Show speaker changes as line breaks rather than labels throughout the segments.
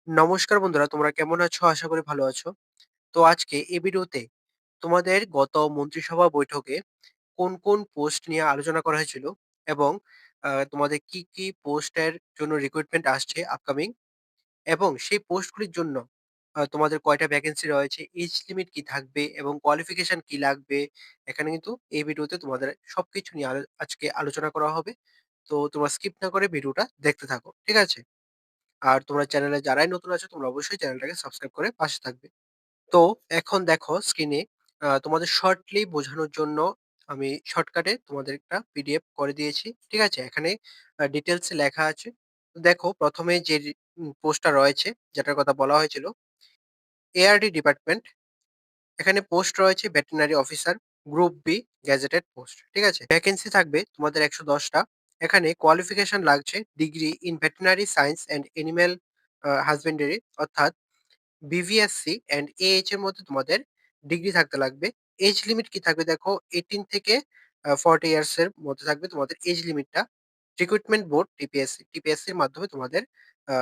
নমস্কার বন্ধুরা, তোমরা কেমন আছো? আশা করি ভালো আছো। তো আজকে এই ভিডিওতে তোমাদের গত মন্ত্রিসভা বৈঠকে কোন পোস্ট নিয়ে আলোচনা করা হয়েছিল এবং তোমাদের কি পোস্টের জন্য রিক্রুটমেন্ট আসছে আপকামিং এবং সেই পোস্টগুলির জন্য তোমাদের কয়টা ভ্যাকেন্সি রয়েছে, এজ লিমিট কি থাকবে এবং কোয়ালিফিকেশন কি লাগবে? এখানে কিন্তু এই ভিডিওতে তোমাদের সবকিছু নিয়ে আজকে আলোচনা করা হবে। তো তোমরা স্কিপ না করে ভিডিওটা দেখতে থাকো। ঠিক আছে? আর তোমরা চ্যানেলে যারাই নতুন আছো তোমরা অবশ্যই চ্যানেলটাকে সাবস্ক্রাইব করে পাশে থাকবে। তো এখন দেখো স্ক্রিনে তোমাদের শর্টলি বোঝানোর জন্য আমি শর্টকাটে তোমাদের একটা পিডিএফ করে দিয়েছি। ঠিক আছে? এখানে ডিটেইলস এ লেখা আছে। তো দেখো ১ম এ যে পোস্টটা রয়েছে যেটার কথা বলা হয়েছিল এআরডি ডিপার্টমেন্ট। এখানে পোস্ট রয়েছে veterinary officer group B gazetted post. ঠিক আছে? ভ্যাকেন্সি থাকবে তোমাদের ১১০ টা। এখানে কোয়ালিফিকেশন লাগছে degree in veterinary science and animal husbandry অর্থাৎ বিভিএসসি অ্যান্ড এএইচ এর মধ্যে তোমাদের ডিগ্রি থাকতে লাগবে। এজ লিমিট কি থাকবে দেখো 18 থেকে 40 ইয়ার্স এর মধ্যে থাকবে তোমাদের এজ লিমিটটা। রিক্রুটমেন্ট বোর্ড টিপিএসসি এর মাধ্যমে তোমাদের আ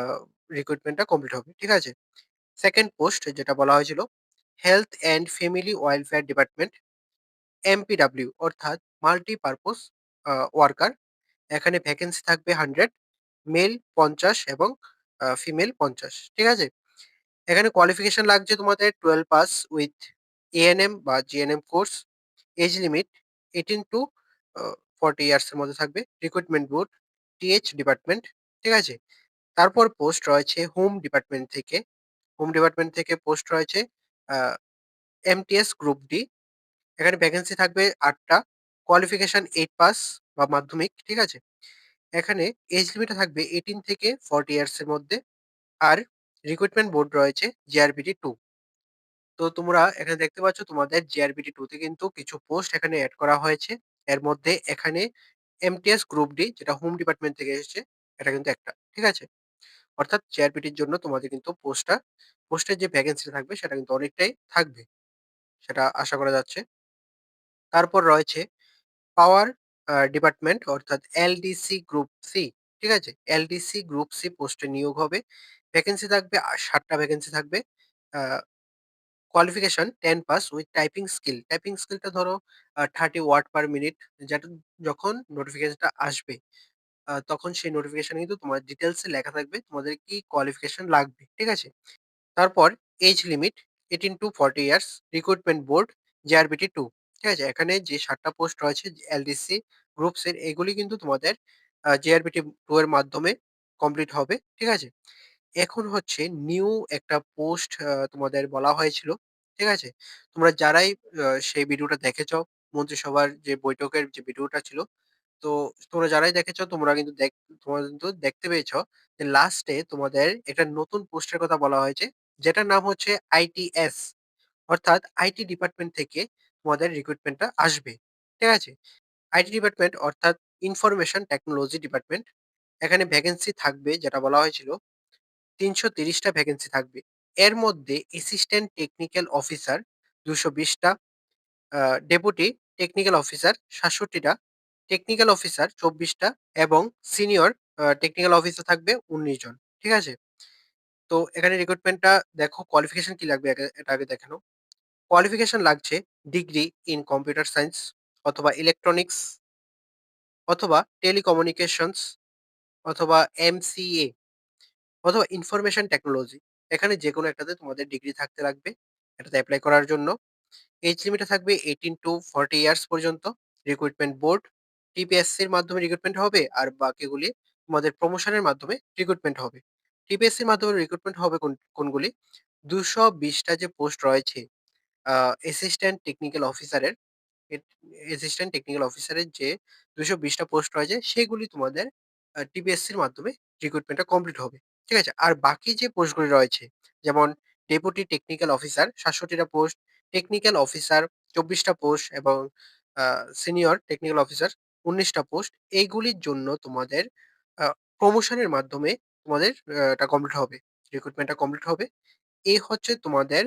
রিক্রুটমেন্টটা কমপ্লিট হবে। ঠিক আছে? 2nd পোস্ট যেটা বলা হয়েছিল health and family welfare department MPW অর্থাৎ মাল্টি পারপোজ ওয়ার্কার। এখানে ভ্যাকেন্সি থাকবে 100, মেল 50 এবং ফিমেল 50। ঠিক আছে? এখানে কোয়ালিফিকেশন লাগছে তোমাদের 12 পাস উইথ এএনএম বা GNM course. Age limit 18 to 40 years এর মধ্যে থাকবে। Recruitment board TH department. ঠিক আছে? তারপর পোস্ট রয়েছে হোম ডিপার্টমেন্ট থেকে। হোম ডিপার্টমেন্ট থেকে পোস্ট রয়েছে আ এমটিএস গ্রুপ ডি। এখানে ভ্যাকেন্সি থাকবে ৮ টা। কোয়ালিফিকেশন 8 পাস বা মাধ্যমিক। ঠিক আছে? এখানে এজ লিমিটটা থাকবে 18 থেকে 40 ইয়ার্স এর মধ্যে। আর রিক্রুটমেন্ট বোর্ড রয়েছে জিআরবিটি 2। তো তোমরা এখানে দেখতে পাচ্ছ তোমাদের জিআরবিটি 2 তে কিন্তু কিছু পোস্ট এখানে এড করা হয়েছে। এর মধ্যে এখানে এমটিএস গ্রুপ ডি যেটা হোম ডিপার্টমেন্ট থেকে এসেছে, এটা কিন্তু একটা। ঠিক আছে? অর্থাৎ জিআরবিটির জন্য তোমাদের কিন্তু পোস্টের যে ভ্যাকেন্সি থাকবে সেটা কিন্তু অনেকটাই থাকবে। সেটা আশা করা যাচ্ছে। তারপর রয়েছে পাওয়ার ডিপার্টমেন্ট অর্থাৎ এলডিসি গ্রুপ সি। ঠিক আছে? এলডিসি গ্রুপ সি পোস্টে নিয়োগ হবে। ভ্যাকেন্সি থাকবে ৭ টা ভ্যাকেন্সি থাকবে। আ qualification 10 pass with typing skill. Typing স্কিলটা ধরো 30 ওয়ার্ড পার মিনিট যেটা যখন নোটিফিকেশনটা আসবে তখন সেই নোটিফিকেশনে কিন্তু তোমার ডিটেইলস এ লেখা থাকবে তোমাদের কি কোয়ালিফিকেশন লাগবে। ঠিক আছে? তারপর age limit 18 to 40 years recruitment board JRBT 2। ঠিক আছে? এখানে যে ৭ টা পোস্ট রয়েছে এলডিসি গ্রুপস এর এগুলি কিন্তু তোমাদের জেআরবিটি 2 এর মাধ্যমে কমপ্লিট হবে। ঠিক আছে? এখন হচ্ছে নিউ একটা পোস্ট তোমাদের বলা হয়েছিল। ঠিক আছে? তোমরা যারাই সেই ভিডিওটা দেখেছ, মন্ত্রিসভার যে বৈঠকের যে ভিডিওটা ছিল, তো তোমরা যারাই দেখেছ তোমরা কিন্তু দেখতে পেয়েছ যে লাস্টে তোমাদের একটা নতুন পোস্টের কথা বলা হয়েছে। যেটার নাম হচ্ছে আইটিএস অর্থাৎ আইটি ডিপার্টমেন্ট থেকে তোমাদের রিক্রুটমেন্টটা আসবে। ঠিক আছে? আইটি ডিপার্টমেন্ট অর্থাৎ ইনফরমেশন টেকনোলজি ডিপার্টমেন্ট। এখানে ভ্যাকেন্সি থাকবে যেটা বলা হয়েছিল ৩৩০ টা ভ্যাকেন্সি থাকবে। এর মধ্যে অ্যাসিস্ট্যান্ট টেকনিক্যাল অফিসার ২২০ টা, আ ডেপুটি টেকনিক্যাল অফিসার ৬৭ টা, টেকনিক্যাল অফিসার ২৪ টা এবং সিনিয়র টেকনিক্যাল অফিসার থাকবে ১৯ জন। ঠিক আছে? তো এখানে রিক্রুটমেন্টটা দেখো কোয়ালিফিকেশন কি লাগবে এটা আগে দেখে নাও। কোয়ালিফিকেশন লাগছে ডিগ্রি ইন কম্পিউটার সায়েন্স অথবা ইলেকট্রনিক্স অথবা টেলিকমিউনিকেশনস অথবা এমসিএ অথবা ইনফরমেশন টেকনোলজি। এখানে যেকোনো একটাতে তোমাদের ডিগ্রি থাকতে লাগবে এটাতে এপ্লাই করার জন্য। এজ লিমিটটা থাকবে 18 টু 40 ইয়ার্স পর্যন্ত। রিক্রুটমেন্ট বোর্ড টিপিএসসির মাধ্যমে রিক্রুটমেন্ট হবে আর বাকিগুলি তোমাদের প্রমোশনের মাধ্যমে রিক্রুটমেন্ট হবে। টিপিএসসির মাধ্যমে রিক্রুটমেন্ট হবে কোনগুলি? ২২০ টা যে পোস্ট রয়েছে আ অ্যাসিস্ট্যান্ট টেকনিক্যাল অফিসারের এট অ্যাসিস্ট্যান্ট টেকনিক্যাল অফিসারের যে ২২০ টা পোস্ট রয়েছে সেগুলি তোমাদের টিপিএসসির মাধ্যমে রিক্রুটমেন্টটা কমপ্লিট হবে। ঠিক আছে? আর বাকি যে পোস্টগুলি রয়েছে যেমন ডেপুটি টেকনিক্যাল অফিসার ৬৭ টা পোস্ট, টেকনিক্যাল অফিসার ২৪ টা পোস্ট এবং আ সিনিয়র টেকনিক্যাল অফিসার ১৯ টা পোস্ট। এইগুলির জন্য তোমাদের আ প্রমোশনের মাধ্যমে তোমাদের এটা কমপ্লিট হবে। রিক্রুটমেন্টটা কমপ্লিট হবে। এই হচ্ছে তোমাদের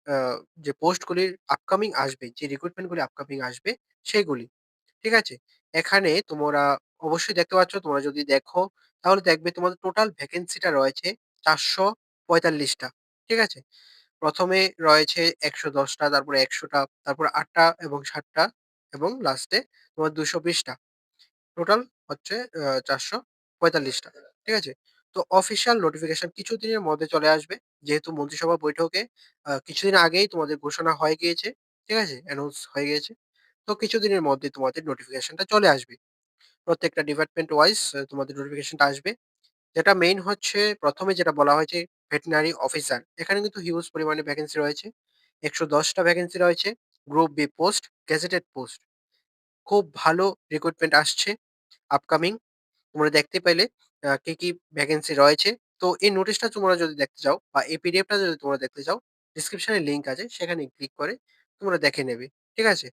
আ যে পোস্টগুলির আপকামিং আসবে, যে রিক্রুটমেন্ট গুলি আপকামিং আসবে সেগুলি। ঠিক আছে? এখানে তোমরা অবশ্যই দেখতে পাচ্ছ তোমরা যদি দেখো তাহলে দেখবে তোমাদের টোটাল ভ্যাকেন্সিটা রয়েছে ৪৫ টা। ঠিক আছে? ১ম এ রয়েছে ১১০ টা, তারপরে ১০০ টা, তারপর ৮ টা এবং ৭ টা এবং লাস্টে তোমার ২২০ টা। টোটাল হচ্ছে ৪৪৫ টা। ঠিক আছে? তো অফিসিয়াল নোটিফিকেশন কিছুদিনের মধ্যে চলে আসবে। যেহেতু মন্ত্রিসভা বৈঠকে কিছুদিন আগেই তোমাদের ঘোষণা হয়ে গিয়েছে। ঠিক আছে? অ্যানাউন্স হয়ে গিয়েছে। তো কিছুদিনের মধ্যে তোমাদের নোটিফিকেশনটা চলে আসবে। প্রত্যেকটা ডিপার্টমেন্ট ওয়াইজ তোমাদের নোটিফিকেশনটা আসবে। যেটা মেইন হচ্ছে ১ম এ যেটা বলা হয়েছে ভেটেরিনারি অফিসার। এখানে কিন্তু হিউজ পরিমাণে ভ্যাকেন্সি রয়েছে। ১১০ টা ভ্যাকেন্সি রয়েছে। Group B post, gazetted post. খুব ভালো রিক্রুটমেন্ট আসছে আপকামিং। তোমরা দেখতে পেলে কি, কি ভ্যাকেন্সি রয়েছে। তো এই নোটিশটা তোমরা যদি দেখতে চাও বা এই পিডিএফটা যদি তোমরা দেখতে চাও, ডেসক্রিপশনে লিংক আছে সেখানে ক্লিক করে তোমরা দেখে নেবে। ঠিক আছে?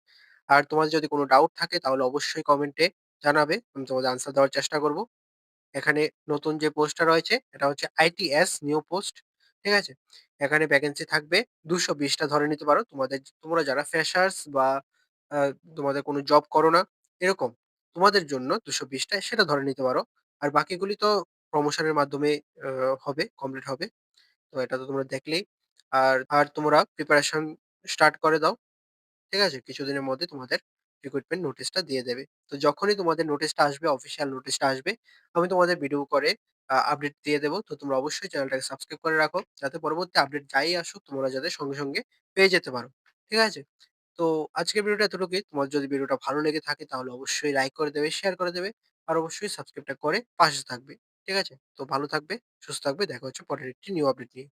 আর তোমাদের যদি কোনো ডাউট থাকে তাহলে অবশ্যই কমেন্টে জানাবে। আমি তোমাদের আনসার দেওয়ার চেষ্টা করব। এখানে নতুন যে পোস্টটা রয়েছে এটা হচ্ছে আইটিএস নিউ পোস্ট। ঠিক আছে? এখানে ভ্যাকেন্সি থাকবে ২২০ টা ধরে নিতে পারো। তোমরা যারা ফ্রেশার্স বা আ তোমাদের কোনো জব করো না, এরকম তোমাদের জন্য ২২০ টা সেটা ধরে নিতে পারো। আর বাকিগুলি তো প্রমোশনের মাধ্যমে আ কমপ্লিট হবে। তো এটা তো তোমরা দেখলেই। আর তোমরা প্রিপারেশন স্টার্ট করে দাও। ঠিক আছে? কিছুদিনের মধ্যে তোমাদের রিক্রুটমেন্ট নোটিশটা দিয়ে দেবে। তো যখনই তোমাদের নোটিশটা আসবে, অফিসিয়াল নোটিশটা আসবে, আমি তোমাদের ভিডিও করে আপডেট দিয়ে দেব। তো তোমরা অবশ্যই চ্যানেলটাকে সাবস্ক্রাইব করে রাখো। যাতে পরবর্তী আপডেট যাই আসুক তোমরা যাতে সঙ্গে, সঙ্গে পেয়ে যেতে পারো। ঠিক আছে? তো আজকের ভিডিওটা এতটুকুই। তোমার যদি ভিডিওটা ভালো লেগে থাকে তাহলে অবশ্যই লাইক করে দেবে, শেয়ার করে দেবে। আর অবশ্যই সাবস্ক্রাইবটা করে পাশে থাকবে। ঠিক আছে? তো ভালো থাকবে, সুস্থ থাকবে। দেখা হচ্ছে পরের একটি নিউ আপডেট নিয়ে।